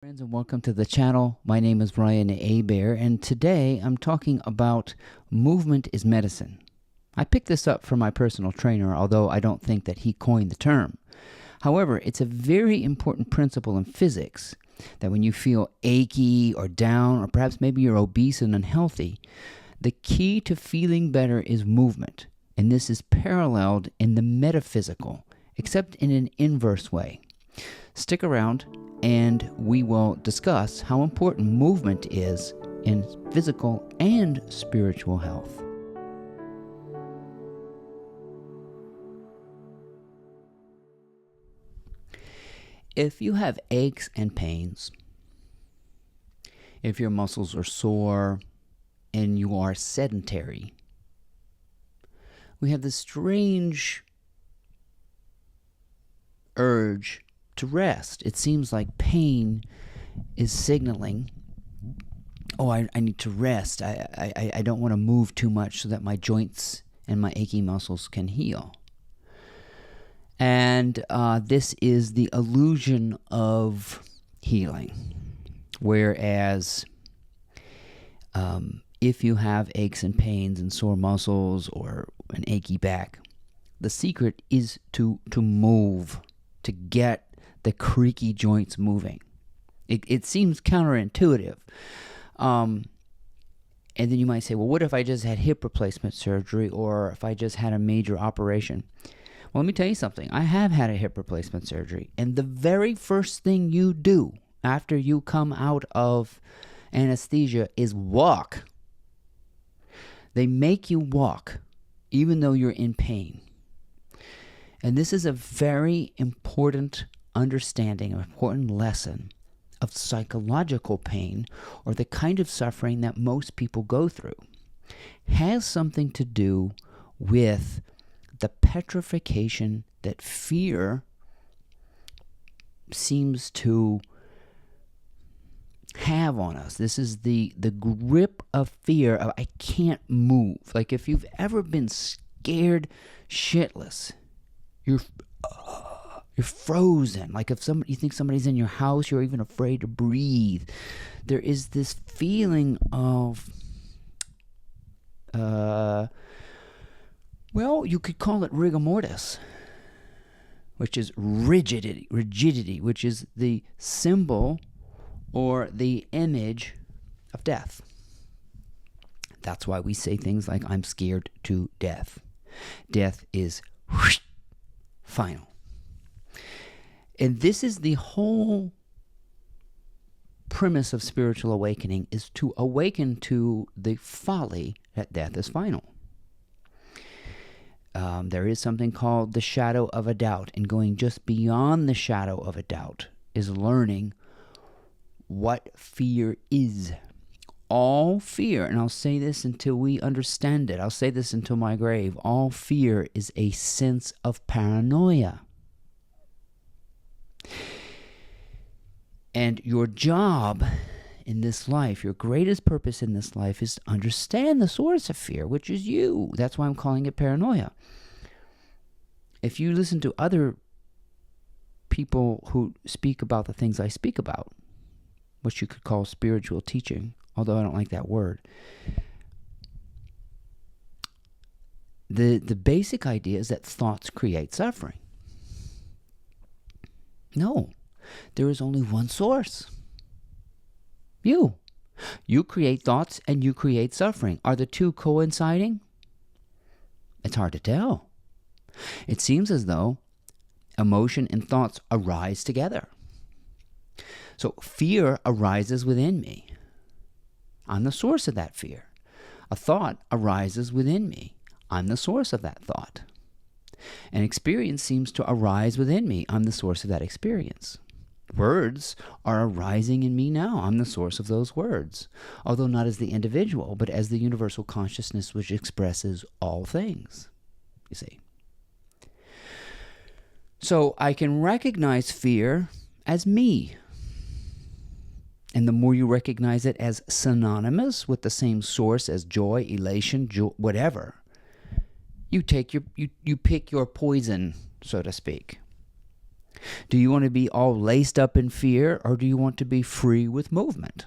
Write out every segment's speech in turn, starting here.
Friends, and welcome to the channel. My name is Ryan Abair, and today I'm talking about movement is medicine. I picked this up from my personal trainer, although I don't think that he coined the term. However, it's a very important principle in physics that when you feel achy or down, or perhaps maybe you're obese and unhealthy, the key to feeling better is movement, and this is paralleled in the metaphysical, except in an inverse way. Stick around and we will discuss how important movement is in physical and spiritual health. If you have aches and pains, if your muscles are sore and you are sedentary, we have this strange urge to rest. It seems like pain is signaling, oh, I need to rest. I don't want to move too much so that my joints and my achy muscles can heal. And this is the illusion of healing. Whereas if you have aches and pains and sore muscles or an achy back, the secret is to move, to get the creaky joints moving. It seems counterintuitive. And then you might say, well, what if I just had hip replacement surgery, or if I just had a major operation? Well, let me tell you something. I have had a hip replacement surgery, and the very first thing you do after you come out of anesthesia is walk. They make you walk, even though you're in pain. And this is a very important understanding, an important lesson of psychological pain, or the kind of suffering that most people go through. Has something to do with the petrification that fear seems to have on us. This is the grip of fear of I can't move. Like if you've ever been scared shitless, you're frozen. Like if you think somebody's in your house, you're even afraid to breathe. There is this feeling of well, you could call it rigor mortis, which is rigidity, which is the symbol or the image of death. That's why we say things like, I'm scared to death. Death is final. And this is the whole premise of spiritual awakening, is to awaken to the folly that death is final. There is something called the shadow of a doubt, and going just beyond the shadow of a doubt is learning what fear is. All fear, and I'll say this until we understand it, I'll say this until my grave, all fear is a sense of paranoia. And your job in this life, your greatest purpose in this life, is to understand the source of fear, which is you. That's why I'm calling it paranoia. If you listen to other people who speak about the things I speak about, which you could call spiritual teaching, although I don't like that word, the basic idea is that thoughts create suffering. No, there is only one source. You. You create thoughts and you create suffering. Are the two coinciding? It's hard to tell. It seems as though emotion and thoughts arise together. So fear arises within me. I'm the source of that fear. A thought arises within me. I'm the source of that thought. An experience seems to arise within me. I'm the source of that experience. Words are arising in me now. I'm the source of those words, although not as the individual, but as the universal consciousness which expresses all things, you see. So I can recognize fear as me. And the more you recognize it as synonymous with the same source as joy, elation, whatever, you pick your poison, so to speak. Do you want to be all laced up in fear, or do you want to be free with movement?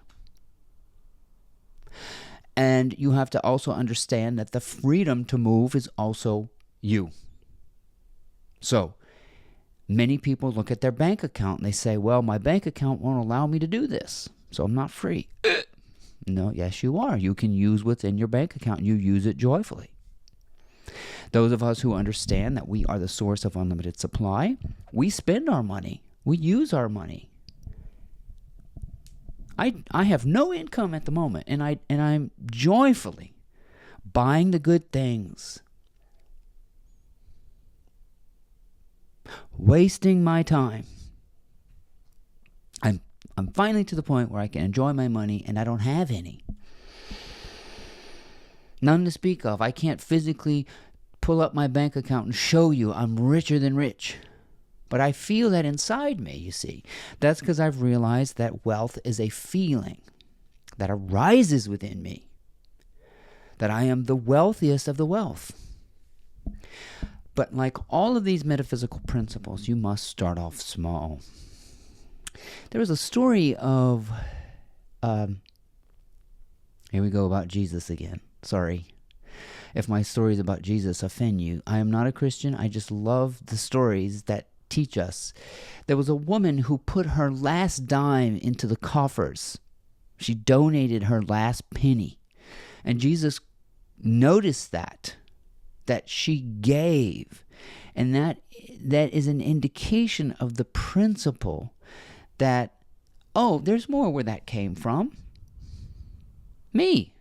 And you have to also understand that the freedom to move is also you. So, many people look at their bank account and they say, well, my bank account won't allow me to do this, so I'm not free. No, yes, you are. You can use what's in your bank account. You use it joyfully. Those of us who understand that we are the source of unlimited supply, we spend our money. We use our money. I have no income at the moment, and I'm joyfully buying the good things, wasting my time. I'm finally to the point where I can enjoy my money, and I don't have any. None to speak of. I can't physically pull up my bank account and show you I'm richer than rich. But I feel that inside me, you see. That's because I've realized that wealth is a feeling that arises within me. That I am the wealthiest of the wealth. But like all of these metaphysical principles, you must start off small. There was a story of, here we go about Jesus again. Sorry. If my stories about Jesus offend you, I am not a Christian. I just love the stories that teach us. There was a woman who put her last dime into the coffers. She donated her last penny. And Jesus noticed that she gave. And that is an indication of the principle that, oh, there's more where that came from. Me.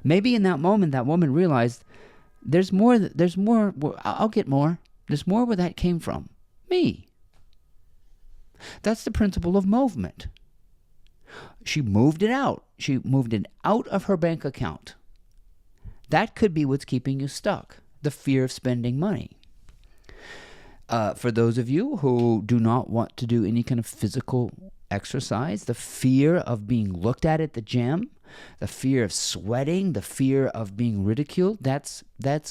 Maybe in that moment, that woman realized there's more, I'll get more. There's more where that came from. Me. That's the principle of movement. She moved it out. She moved it out of her bank account. That could be what's keeping you stuck. The fear of spending money. For those of you who do not want to do any kind of physical exercise, the fear of being looked at the gym, the fear of sweating, the fear of being ridiculed, that's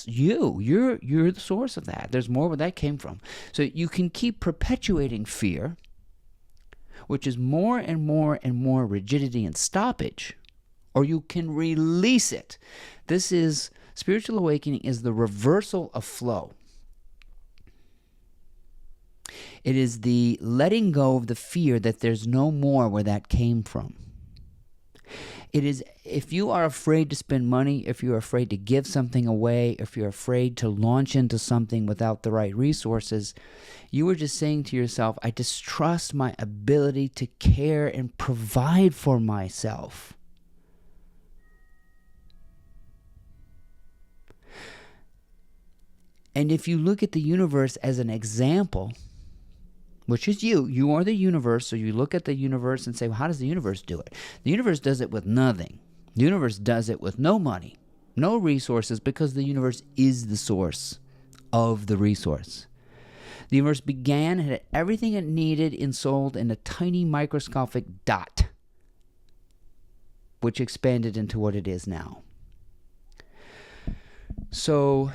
you. You're the source of that. There's more where that came from. So you can keep perpetuating fear, which is more and more and more rigidity and stoppage, or you can release it. Spiritual awakening is the reversal of flow. It is the letting go of the fear that there's no more where that came from. It is, if you are afraid to spend money, if you're afraid to give something away, if you're afraid to launch into something without the right resources, you are just saying to yourself, I distrust my ability to care and provide for myself. And if you look at the universe as an example, which is you are the universe, so you look at the universe and say, well, how does the universe do it? The universe does it with nothing. The universe does it with no money, no resources, because the universe is the source of the resource. The universe began, had everything it needed ensouled in a tiny microscopic dot, which expanded into what it is now. So,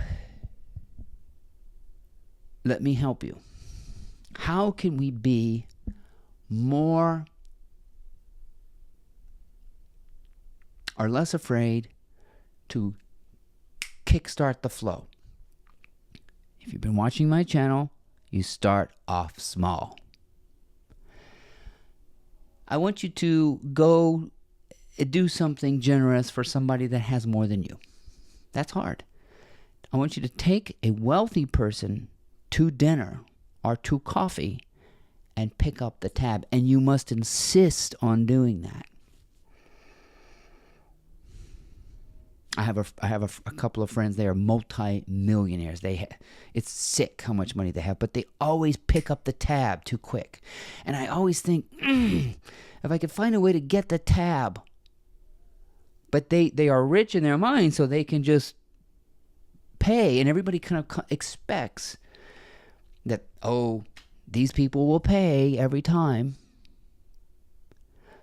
let me help you. How can we be more or less afraid to kickstart the flow? If you've been watching my channel, you start off small. I want you to go do something generous for somebody that has more than you. That's hard. I want you to take a wealthy person to dinner or to coffee and pick up the tab. And you must insist on doing that. I have a couple of friends. They are multi-millionaires. It's sick how much money they have, but they always pick up the tab too quick. And I always think, if I could find a way to get the tab. But they are rich in their mind, so they can just pay. And everybody kind of expects that, oh, these people will pay every time.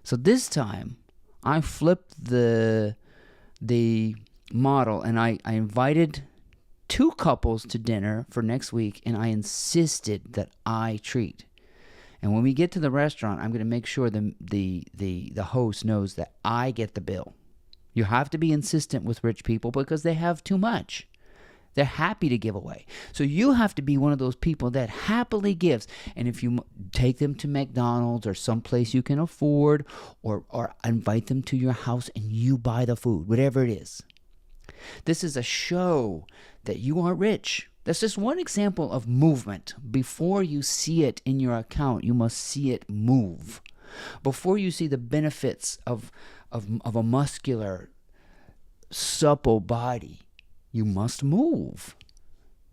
So this time, I flipped the model, and I invited 2 couples to dinner for next week, and I insisted that I treat. And when we get to the restaurant, I'm going to make sure the host knows that I get the bill. You have to be insistent with rich people because they have too much. They're happy to give away. So you have to be one of those people that happily gives. And if you take them to McDonald's or someplace you can afford, or invite them to your house and you buy the food, whatever it is. This is a show that you are rich. That's just one example of movement. Before you see it in your account, you must see it move. Before you see the benefits of a muscular, supple body, you must move.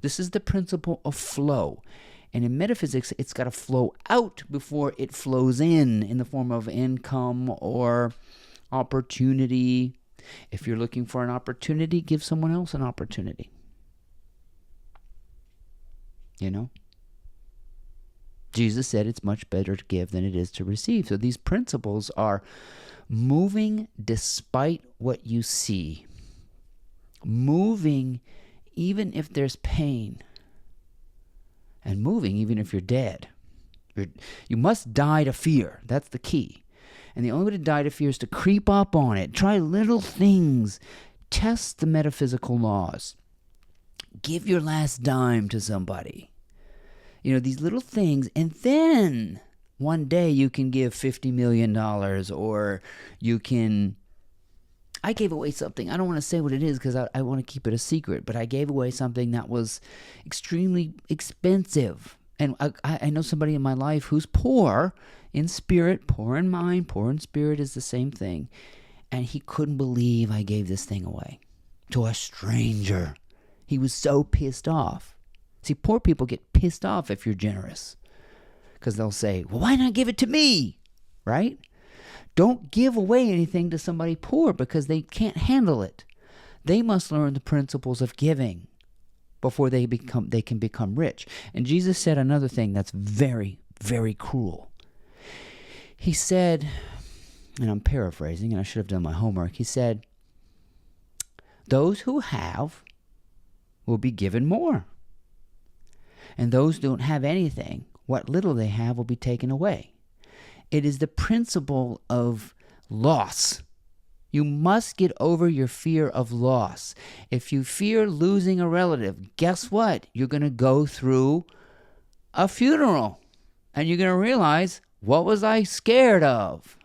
This is the principle of flow. And in metaphysics, it's got to flow out before it flows in the form of income or opportunity. If you're looking for an opportunity, give someone else an opportunity. You know? Jesus said it's much better to give than it is to receive. So these principles are moving despite what you see. Moving even if there's pain. And moving even if you're dead. You must die to fear. That's the key. And the only way to die to fear is to creep up on it. Try little things. Test the metaphysical laws. Give your last dime to somebody. You know, these little things. And then one day you can give $50 million, or you can... I gave away something. I don't want to say what it is because I want to keep it a secret, but I gave away something that was extremely expensive. And I know somebody in my life who's poor in spirit, poor in mind, poor in spirit is the same thing. And he couldn't believe I gave this thing away to a stranger. He was so pissed off. See, poor people get pissed off if you're generous because they'll say, well, why not give it to me? Right? Don't give away anything to somebody poor because they can't handle it. They must learn the principles of giving before they can become rich. And Jesus said another thing that's very, very cruel. He said, and I'm paraphrasing, and I should have done my homework. He said, those who have will be given more. And those who don't have anything, what little they have will be taken away. It is the principle of loss. You must get over your fear of loss. If you fear losing a relative, guess what? You're going to go through a funeral. And you're going to realize, what was I scared of?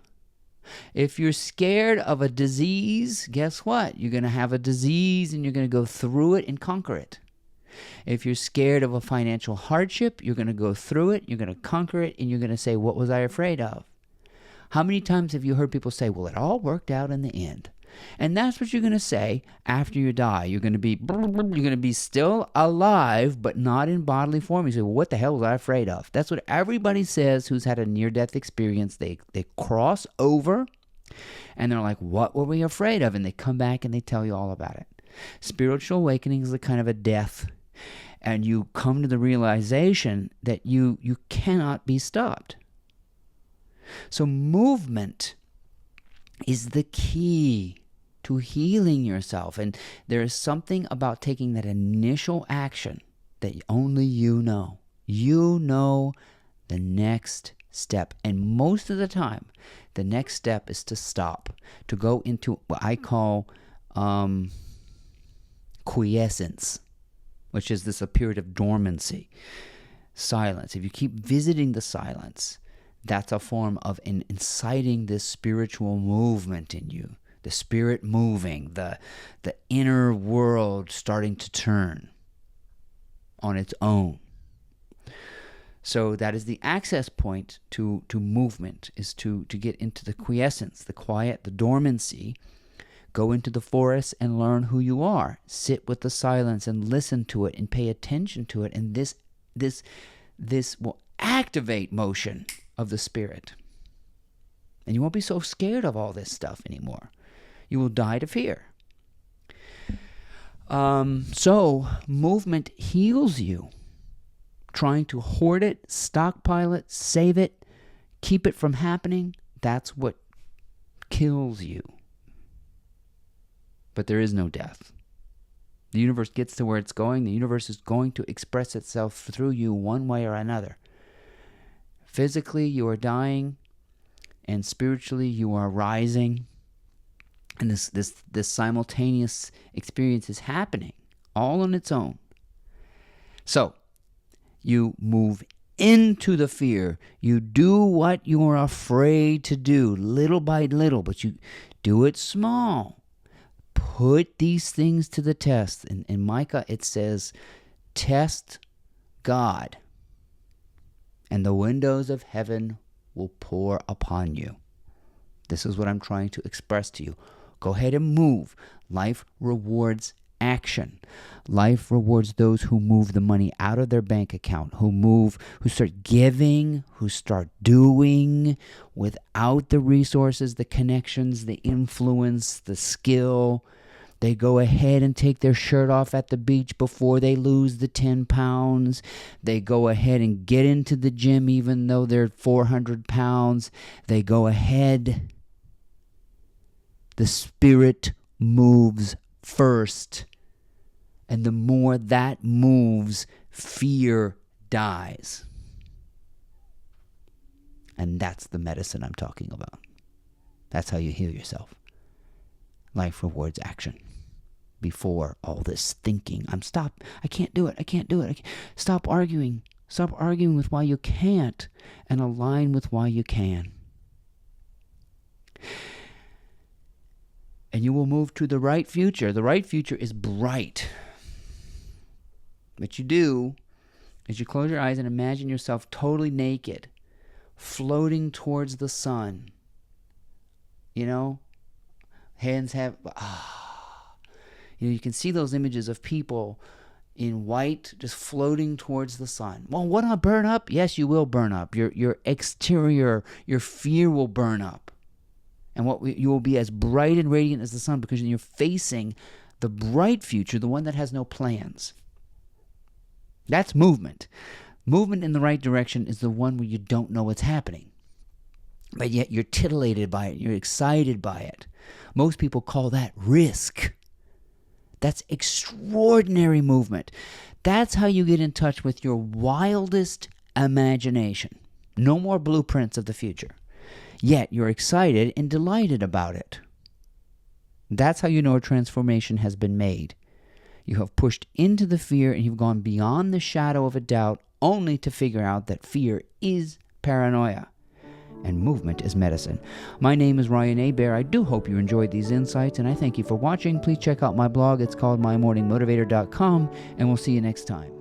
If you're scared of a disease, guess what? You're going to have a disease and you're going to go through it and conquer it. If you're scared of a financial hardship, you're going to go through it, you're going to conquer it, and you're going to say, what was I afraid of? How many times have you heard people say, well, it all worked out in the end? And that's what you're going to say after you die. You're going to be still alive, but not in bodily form. You say, well, what the hell was I afraid of? That's what everybody says who's had a near-death experience. They cross over, and they're like, what were we afraid of? And they come back and they tell you all about it. Spiritual awakening is a kind of a death. And you come to the realization that you cannot be stopped. So movement is the key to healing yourself. And there is something about taking that initial action that only you know. You know the next step. And most of the time, the next step is to stop, to go into what I call quiescence, which is this a period of dormancy, silence. If you keep visiting the silence, that's a form of inciting this spiritual movement in you, the spirit moving, the inner world starting to turn on its own. So that is the access point to movement, is to get into the quiescence, the quiet, the dormancy. Go into the forest and learn who you are. Sit with the silence and listen to it and pay attention to it. And this will activate motion of the spirit. And you won't be so scared of all this stuff anymore. You will die to fear. So movement heals you. Trying to hoard it, stockpile it, save it, keep it from happening, that's what kills you. But there is no death. The universe gets to where it's going. The universe is going to express itself through you one way or another. Physically, you are dying, and spiritually, you are rising. And this simultaneous experience is happening all on its own. So, you move into the fear. You do what you are afraid to do, little by little, but you do it small. Put these things to the test. In Micah, it says, test God, and the windows of heaven will pour upon you. This is what I'm trying to express to you. Go ahead and move. Life rewards action. Life rewards those who move the money out of their bank account, who start giving, who start doing without the resources, the connections, the influence, the skill. They go ahead and take their shirt off at the beach before they lose the 10 pounds. They go ahead and get into the gym even though they're 400 pounds. They go ahead. The spirit moves first. And the more that moves, fear dies. And that's the medicine I'm talking about. That's how you heal yourself. Life rewards action. Before all this thinking, I can't do it. Stop arguing. Stop arguing with why you can't, and align with why you can. And you will move to the right future. The right future is bright. What you do is you close your eyes and imagine yourself totally naked, floating towards the sun. Hands have... you can see those images of people in white just floating towards the sun. Well, what not burn up? Yes, you will burn up. Your exterior, your fear will burn up. And you will be as bright and radiant as the sun because you're facing the bright future, the one that has no plans. That's movement. Movement in the right direction is the one where you don't know what's happening. But yet you're titillated by it. You're excited by it. Most people call that risk. That's extraordinary movement. That's how you get in touch with your wildest imagination. No more blueprints of the future. Yet you're excited and delighted about it. That's how you know a transformation has been made. You have pushed into the fear and you've gone beyond the shadow of a doubt only to figure out that fear is paranoia and movement is medicine. My name is Ryan Hebert. I do hope you enjoyed these insights and I thank you for watching. Please check out my blog. It's called mymorningmotivator.com and we'll see you next time.